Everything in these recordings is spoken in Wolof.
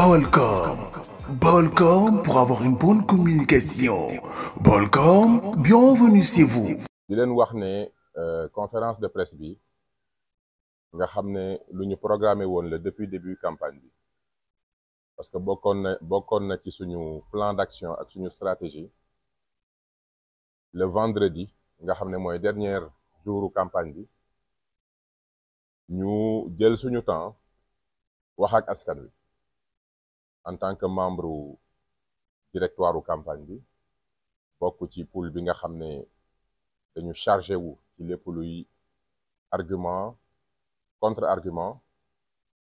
Balcom. Balcom pour avoir une bonne communication. Balcom, bienvenue chez vous. di leen wax ne conférence de presse bi nga xam ne lu ñu programmé woon la depuis début campagne bi parce que bokkoon na ci suñu plan d'action ak suñu stratégie le vendredi nga xam ne mooy dernier jouru campagne bi ñu jël suñu temps wax ak askan wi en tant que membre directoire campagne bi bokk ci pool bi nga xam ne dañu chargé wu ci lépp luy argument contre argument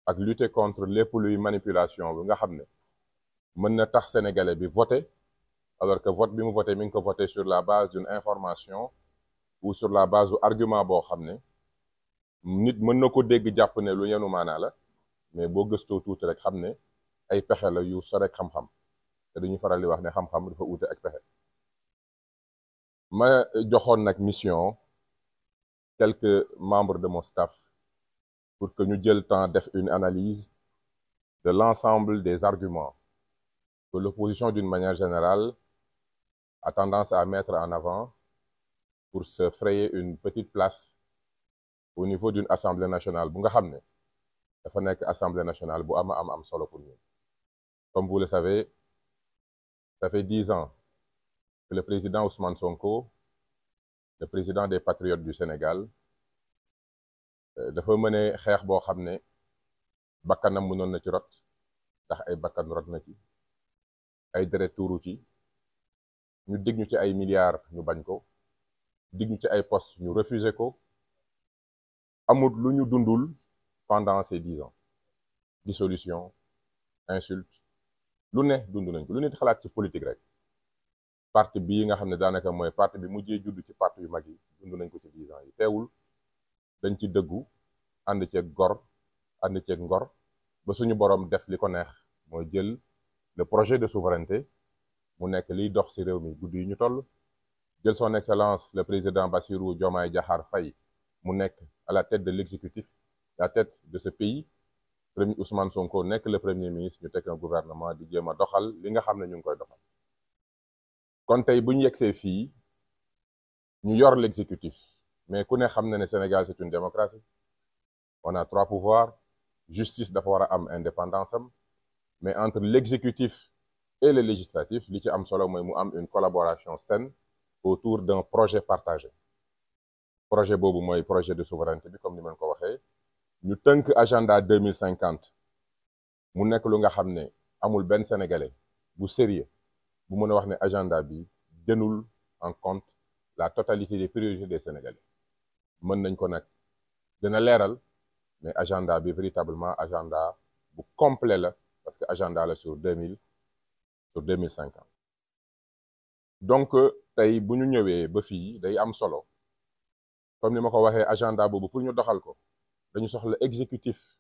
ak lutter contre lépp luy manipulation bi nga xam ne mën na tax sénégalais bi voter alors que vote bi mu voté mi ngi ko voté sur la base d'une information ou sur la base du argument boo xam ne nit mën na ko dégg jàpp ne lu yenu maanaa la mais boo gëstoo tuuti rek xam ne ay pexe la yu sore ak xam-xam te dañuy faral di wax ne xam-xam dafa uute ak pexe ma joxoon nag mission quelques membres de mon staff pour que ñu jël temps def une analyse de l'ensemble des arguments que l'opposition d'une manière générale a tendance à mettre en avant pour se frayer une petite place au niveau d'une assemblée nationale bu nga xam ne dafa nekk assemblée nationale bu am solo pour ñun. Comme vous le savez, ça fait 10 ans que le président Ousmane Sonko, le président des Patriotes du Sénégal, dafa mëne xeex boo xam ne bakkanam mënoon na ci rot ndax ay bakkan rot na ci ay deret tuuru ci ñu dig ñu ci ay milliards ñu bañ ko dig ñu ci ay postes ñu refuser ko amut lu ñu dundul pendant ces 10 ans dissolution insulte lu ne dund nañ ko lu nit xalaat ci politique rek parti bii nga xam ne daanaka mooy parti bi mujjee judd ci parti yu mag yi dund nañ ko ci 10 ans yi teewul dañ ci dëggu ànd ceeg gor ànd ceeg ngor ba suñu borom def li ko neex mooy jël le projet de souveraineté mu nekk liy dox ci réew mi guddi yi ñu toll jël son excellence le président Bassirou Diomaye Diakhar Faye mu nekk à la tête de l'exécutif la tête de ce pays premier Ousmane Sonko nekk le premier ministre ñu teg un gouvernement di jéem a doxal li nga xam ne ñu ngi koy doxal kon tey bu ñu yegsee fii ñu yor l'exécutif mais ku ne xam na ne Sénégal c'est une démocratie on a 3 pouvoirs justice dafa war a am indépendance am mais entre l'exécutif et le législatif li ci am solo mooy mu am une collaboration saine autour d'un projet partagé projet boobu mooy projet de souveraineté bi comme ni ma ko waxee ñu tënk agenda 2050 mu nekk lu nga xam ne amul benn sénégalais bu sérieux bu mën a wax ne agenda bi jëlul en compte la totalité des priorités des sénégalais mën nañ ko nag gën a leeral mais agenda bi véritablement agenda bu complet la parce que agenda la sur 2050 donc tey bu ñu ñëwee ba fii day am solo comme ni ma ko waxee agenda boobu pour ñu doxal ko dañu soxla exécutif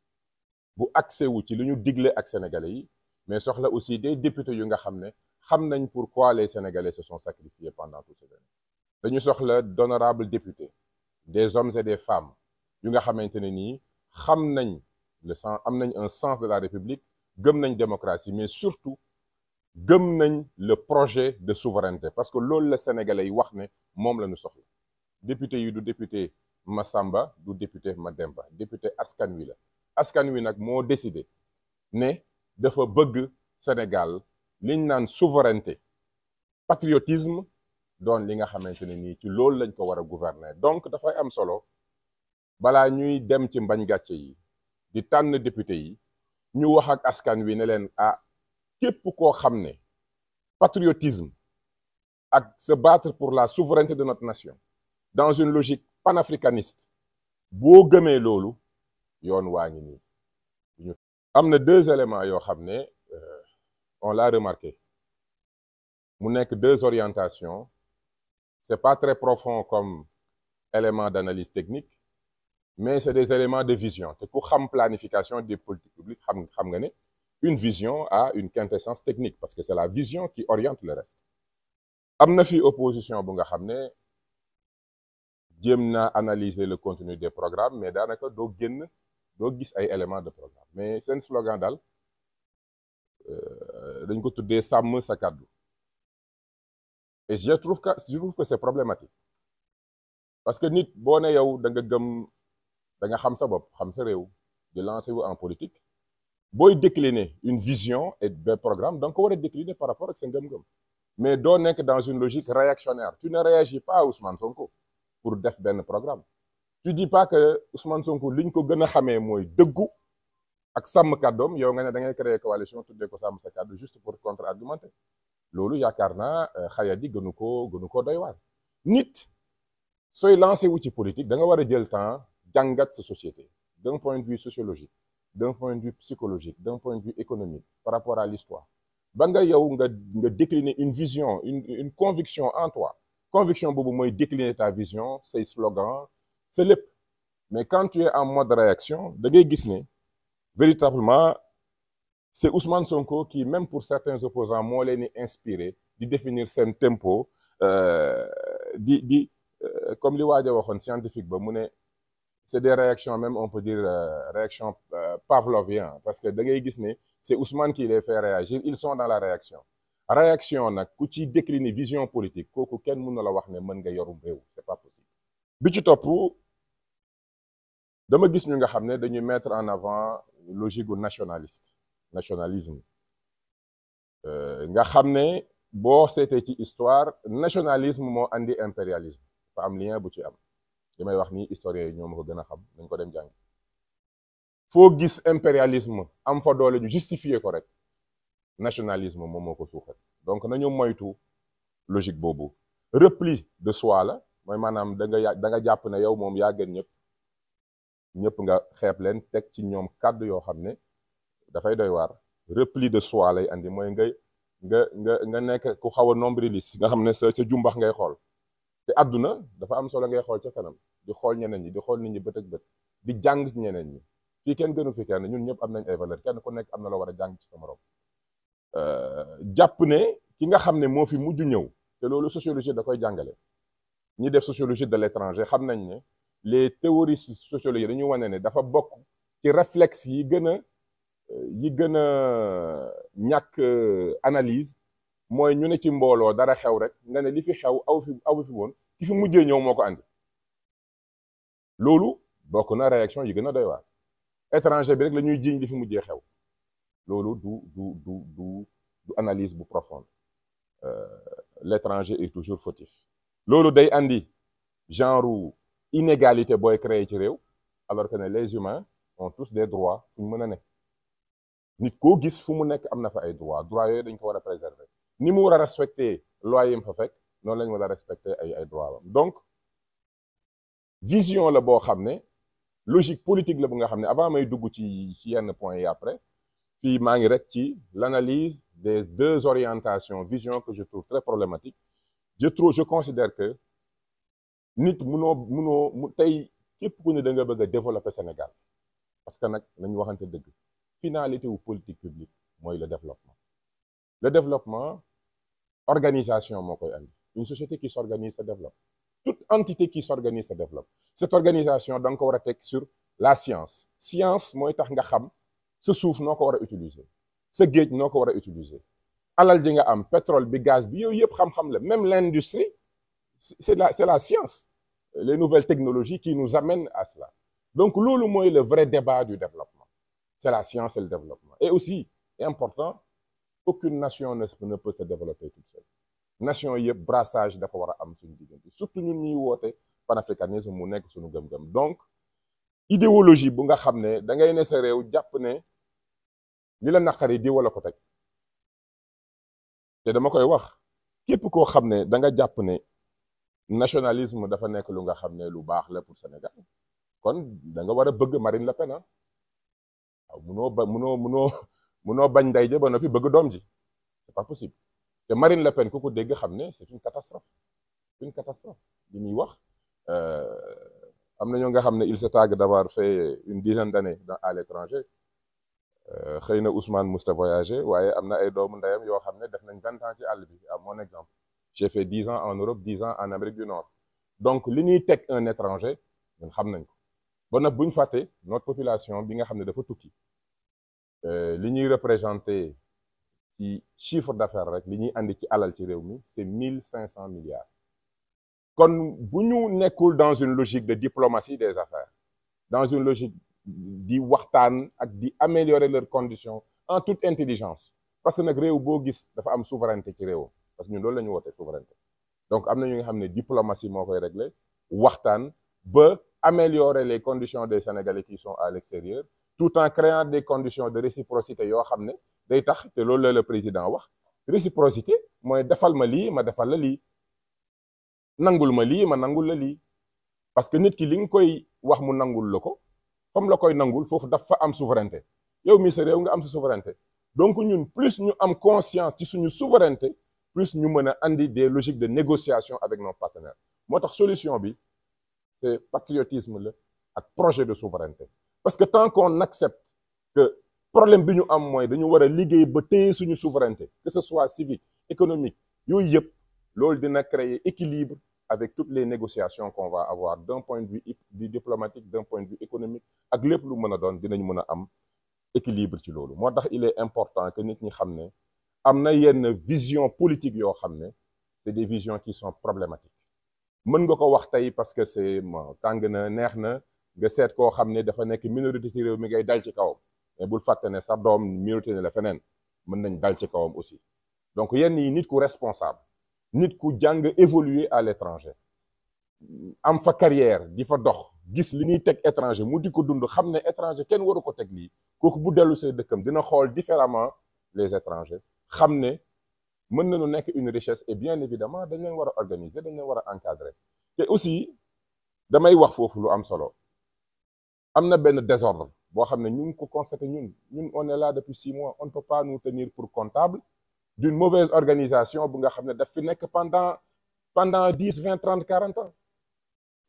bu accès wu ci li ñu digle ak sénégalais yi mais soxla aussi des députés yu nga xam ne xam nañ pourquoi les sénégalais se sont sacrifiés pendant toutes ces années dañu soxla d'honorables députés des hommes et des femmes yu nga xamante ne nii xam nañ am nañ un sens de la république gëm nañ démocratie mais surtout gëm nañ le projet de souveraineté parce que loolu la sénégalais yi wax ne moom la ñu soxla député yi du député Massamba du député Mademba député askan wi la askan wi nag moo décidé ne dafa bëgg Sénégal liñ naan souveraineté patriotisme doon li nga xamante ne nii ci loolu lañ ko war a gouverner donc dafay am solo balaa ñuy dem ci mbañ gàcce yi di tànn député yi ñu wax ak askan wi ne leen képp koo xam ne patriotisme ak se battre pour la souveraineté de notre nation dans une logique panafricaniste boo gëmee loolu yoon waa ngi nii am na 2 éléments yoo xam ne on l'a remarqué mu nekk 2 orientations c'est pas très profond comme élément d'analyse technique mais c'est des éléments de vision te ku xam planification des politiques publiques xam nga ne une vision a une quintessence technique parce que c'est la vision qui oriente le reste am na fi opposition bu nga xam ne jéem naa analyser le contenu des programmes mais daanaka doo gis ay éléments de programme mais seen slogan daal dañ ko tuddee sàmm sa kàddu et je trouve que c'est problématique parce que nit boo ne yow da nga gëm da nga xam sa bopp xam sa réew di lancer wu en politique booy décliner une vision et des programmes da nga ko war a décliner par rapport ak sa ngëm-ngëm mais doo nekk dans une logique réactionnaire tu ne réagis pas à Ousmane Sonko pour def benn programme tu dis pas que Ousmane Sonko liñ ko gën a xamee mooy dëggu ak sàmm kàddoom yow nga ne da ngay créer coalition tuddee ko sàmm sa kàddu juste pour contre-argumenter loolu yaakaar naa xayat yi gënu koo doy waar nit sooy lancé wu ci politique da nga war a jël temps jàngat sa société d'un point de vue sociologique d'un point de vue psychologique d'un point de vue économique par rapport à l'histoire ba nga yow nga décliner une vision une conviction en toi conviction boobu mooy décliner ta vision say slogan c'est lépp mais quand tu es en mode réaction da ngay gis ne véritablement c'est Ousmane Sonko qui même pour certains opposants moo leen di inspiré di définir seen tempo comme li waaj a waxoon scientifique ba mu ne c'est des réactions même on peut dire réactions pavloviennes parce que da ngay gis ne c'est Ousmane qui les fait réagir ils sont dans la réaction nag ku ci décliner vision politique kooku kenn mën na la wax ne mën nga yorum réew c'est pas possible bi ci topp dama gis ñu nga xam ne dañuy mettre en avant logique gu nationalisme nga xam ne boo seetee ci histoire nationalisme moo andi impérialisme fa am lien bu ci am li may wax nii historiens yi ñoo ma ko gën a xam dañ ko dem jàng foo gis impérialisme am fa doole ñu justifier ko rek nationalisme moom moo ko suuxat donc nañu moytu logique boobu repli de soi la mooy maanaam da nga jàpp ne yow moom yaa gën ñëpp nga xeeb leen teg ci ñoom kàddu yoo xam ne dafay doy waar repli de soi lay andi mooy nga nekk ku xaw a nombriliste nga xam ne sa jumbax ngay xool te àdduna dafa am solo ngay xool ca kanam di xool ñeneen ñi di xool nit ñi bët ak bët di jàng ci ñeneen ñi fii kenn gënu fi kenn ñun ñëpp am nañ ay valeur kenn ku nekk am na la war a jàng ci sa morom jàpp ne ki nga xam ne moo fi mujj ñëw te loolu sociologie da koy jàngale ñi def sociologie de l'étranger xam nañ ne les théories sociologiques dañu wane ne dafa bokk ci réflexe yi gën a ñàkk analyse mooy ñu ne ci mbooloo dara xew rek nga ne li fi xew aw fi woon ki fi mujjee ñëw moo ko andi loolu bokk na réaction yi gën a doy waar étranger bi rek la ñuy jiiñ li fi mujjee xew loolu du analyse bu profonde l'étranger est toujours fautif loolu day andi genre inégalité booy créer ci réew alors que ne les humains ont tous des droits fu ñu mën a nekk nit koo gis fu mu nekk am na fa ay droits yooyu dañ ko war a préserver ni mu war a respecter loi yi mu fa fekk noonu lañ war a respecter ay droits am donc vision la boo xam ne logique politique la bu nga xam ne avant may dugg ci yenn points yi après fii maa ngi rek ci l'analyse des deux orientations vision que je trouve très problématique je considère que nit munoo tey képp ku ne da nga bëgg a développer Sénégal parce que nag nañu waxante dëgg finalité wu politique publique mooy le développement organisation moo koy andi une société qui s'organise se développe toute entité qui s'organise se développe cette organisation da nga ko war a teg sur la science mooy tax nga xam sa suuf noo ko war a utiliser sa géej noo ko war a utiliser alal ji nga am pétrole bi gaz bi yooyu yëpp xam-xam la même l'industrie c'est la science les nouvelles technologies qui nous amènent à cela donc loolu mooy le vrai débat du développement c'est la science et le développement et aussi important aucune nation ne peut se développer toute seule nation yëpp brassage dafa war a am suñu diggante surtout ñun ñuy woote panafricanisme mu nekk suñu gëm-gëm donc idéologie bu nga xam ne da ngay ne sa réew jàpp ne li la naqari di wala ko teg te dama koy wax képp koo xam ne da nga jàpp ne nationalisme dafa nekk lu nga xam ne lu baax la pour Sénégal kon da nga war a bëgg Marine Le Pen waaw munoo bañ ndey ja ba noppi bëgg doom ji c'est pas possible te Marine Le Pen ku ko dégg xam ne c'est une catastrophe li muy wax am na ñoo nga xam ne il se targue d'avoir fait une dizaine d'années à l'étranger xëy na Ousmane musta voyager waaye am na ay doomu ndeyam yoo xam ne def nañ 20 ans ci àll bi à mon exemple j'ai fait 10 ans en Europe 10 ans en Amérique du Nord donc li ñuy teg un étranger ñun xam nañ ko ba nag bu ñu fàtte notre population bi nga xam ne dafa tukki li ñuy représenté ci chiffre d'affaires rek li ñuy andi ci alal ci réew mi c'est 1500 milliards kon bu ñu nekkul dans une logique de diplomatie des affaires dans une logique di waxtaan ak di améliorer leurs conditions en toute intelligence parce que nag réew boo gis dafa am souveraineté ci réewam parce que ñun loolu la ñu woote souveraineté donc am na ñu nga xam ne diplomatie moo koy régler waxtaan ba améliorer les conditions des Sénégalais qui sont à l'extérieur tout en créant des conditions de réciprocité yoo xam ne day tax te loolu la le président wax réciprocité mooy defal ma lii ma defal la lii nangul ma lii ma nangul la lii parce que nit ki li nga koy wax mu nangul la ko fam la koy nangul foofu dafa am souveraineté yow mi sa réew nga am sa souveraineté donc ñun plus ñu am conscience ci suñu souveraineté plus ñu mën a andi des logiques de négociation avec nos partenaires moo tax solution bi c'est patriotisme la ak projet de souveraineté parce que tant qu'on accepte que problème bi ñu am mooy dañu war a liggéey ba téye suñu souveraineté que ce soit civique économique yooyu yëpp loolu dina créer équilibre avec toutes les négociations qu'on va avoir d'un point de vue diplomatique d'un point de vue économique ak lépp lu mën a doon dinañ mën a am équilibre ci loolu moo tax il est important que nit ñi xam ne am na yenn vision politique yoo xam ne c'est des visions qui sont problématiques mën nga ko wax tey parce que c'est tàng na neex na nga seet koo xam ne dafa nekk minorité ci réew mi ngay dal ci kawam mais bul fàtte ne sa doom minorité ne la feneen mën nañ dal ci kawam aussi donc yenn yi nit ku responsable nit ku jàng évoluer à l'étranger am fa carrière di fa dox gis li ñuy teg étranger mu di ko dund xam ne étranger kenn waru ko teg lii kooku bu dellu see dëkkam dina xool différemment les étrangers xam ne mën nañu nekk une richesse et bien évidemment dañ leen war a organiser dañ leen war a encadrer te aussi damay wax foofu lu am solo am na benn désordre boo xam ne ñu ngi ko constaté ñun on est là depuis 6 mois on ne peut pas nous tenir pour comptable d'une mauvaise organisation bu nga xam ne daf fi nekk pendant 10 20 30 40 ans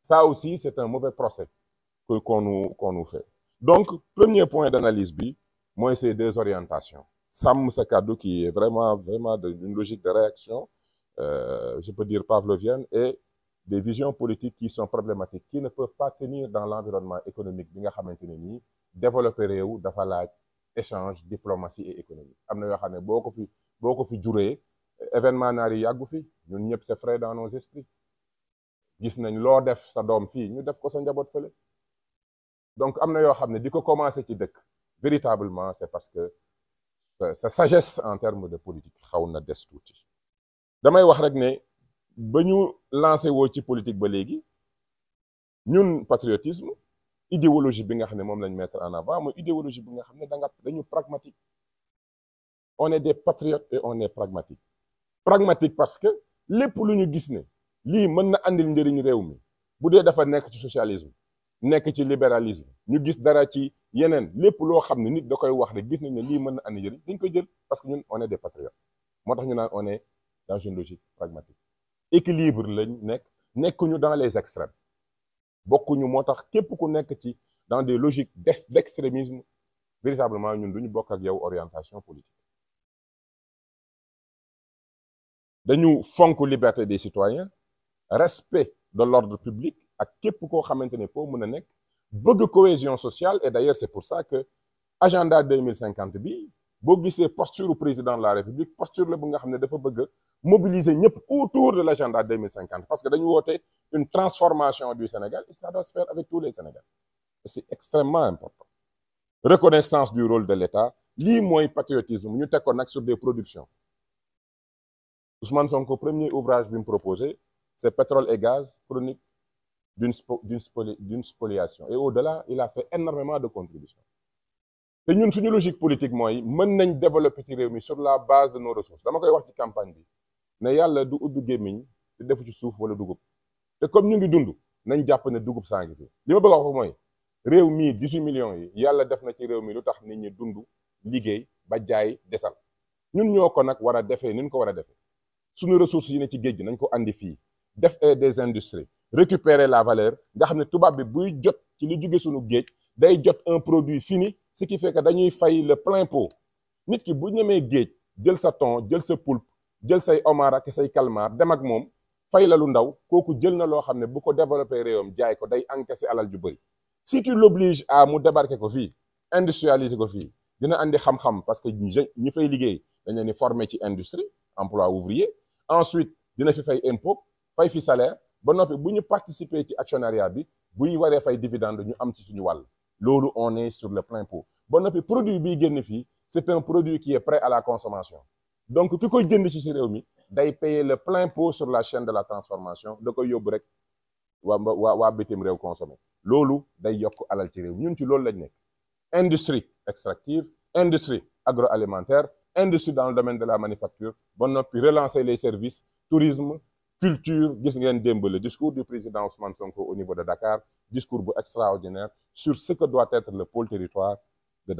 ça aussi c'est un mauvais procès qu'on nous fait donc premier point d'analyse bi mooy ces deux orientations sàmm sa kàddu qui est vraiment d'une logique de réaction je peux dire pavlovienne et des visions politiques qui sont problématiques qui ne peuvent pas tenir dans l'environnement économique bi nga xamante ne nii développer réew dafa laaj échange diplomatie et économie am na yoo xam ne boo ko fi juree événement naar yi yàggu fi ñun ñëpp c'est frais dans nos esprits gis nañ loo def sa doom fii ñu def ko sa njaboot fële donc am na yoo xam ne di ko commencer ci dëkk véritablement c'est parce que sa sagesse en termes de politique xaw na des tuuti damay wax rek ne ba ñu lancé woo ci politique ba léegi ñun patriotisme idéologie bi nga xam ne moom lañ mettre en avant mooy idéologie bi nga xam ne dañu pragmatique on est des patriotes et on est pragmatique parce que lépp lu ñu gis ne lii mën na andil njëriñ réew mi bu dee dafa nekk ci socialisme nekk ci libéralisme ñu gis dara ci yeneen lépp loo xam ne nit da koy wax rek gis nañ ne lii mën na andi njëriñ dañ koy jël parce que ñun on est des patriotes moo tax ñu naan on est dans une logique pragmatique équilibre lañ nekkuñu dans les extrêmes bokkuñu moo tax képp ku nekk ci dans des logiques d'extrémisme véritablement ñun duñu bokk ak yow orientation politique dañu fonk liberté des citoyens respect de l'ordre public ak képp koo xamante ne foo mën a nekk bëgg cohésion sociale et d'ailleurs c'est pour ça que agenda 2050 bi boo gisee posture président de la République posture la bu nga xam ne dafa bëgg mobiliser ñëpp autour de l'agenda 2050 parce que dañu woote une transformation du Sénégal et ça doit se faire avec tous les Sénégalais et c'est extrêmement important reconnaissance du rôle de l'État lii mooy patriotisme ñu teg ko nag sur des productions Ousmane Sonko premier ouvrage bi mu proposé c'est pétrole et gaz chronique d'une spoliation et au-delà il a fait énormément de contributions te ñun suñu logique politique mooy mën nañ développer ci réew mi sur la base de nos ressources dama koy wax ci campagne bi ne yàlla du ubbi gémmiñ te defu ci suuf wala dugub te comme ñu ngi dund nañ jàpp ne dugub saa ngi fi li ma bëgg a wax mooy réew mii 18 millions yi yàlla def na ci réew mi lu tax nit ñi dund liggéey ba jaay desal ñun ñoo ko nag war a defee ni ñu ko war a defee suñu ressources yi ne ci géej gi nañ ko andi fii def des industries récupérer la valeur nga xam ne tubaab bi buy jot ci li jóge suñu géej day jot un produit fini ce qui fait que dañuy fay le plein pot nit ki bu ñemee géej jël sa thon jël sa poulpe jël say homard ak say calmar dem ak moom fay la lu ndaw kooku jël na loo xam ne bu ko développé réewam jaay ko day encaisser alal ju bëri si tu l'obliges à mu débarquer ko fii industrialiser ko fii dina andi xam-xam parce que ñi fay liggéey dañ leen di former ci industrie emploi ouvrier ensuite dina fi fay impôt fay fi salaire ba noppi bu ñu participer ci actionnariat bi buy waree fay dividende ñu am ci suñu wàll loolu on est sur le plein pot ba noppi produit biy génn fii c'est un produit qui est prêt à la consommation donc ki koy jënd ci réew mi day payer le plein pot sur la chaîne de la transformation da koy yóbbu rek waa bitim réew consommé loolu day yokk alal ci réew ñun ci loolu lañ nekk industrie extractive industrie agroalimentaire industrie dans le domaine de la manufacture ba noppi relancer les services tourisme culture gis ngeen démb le discours du président Ousmane Sonko au niveau de Dakar discours bu extraordinaire sur ce que doit être le pôle territoire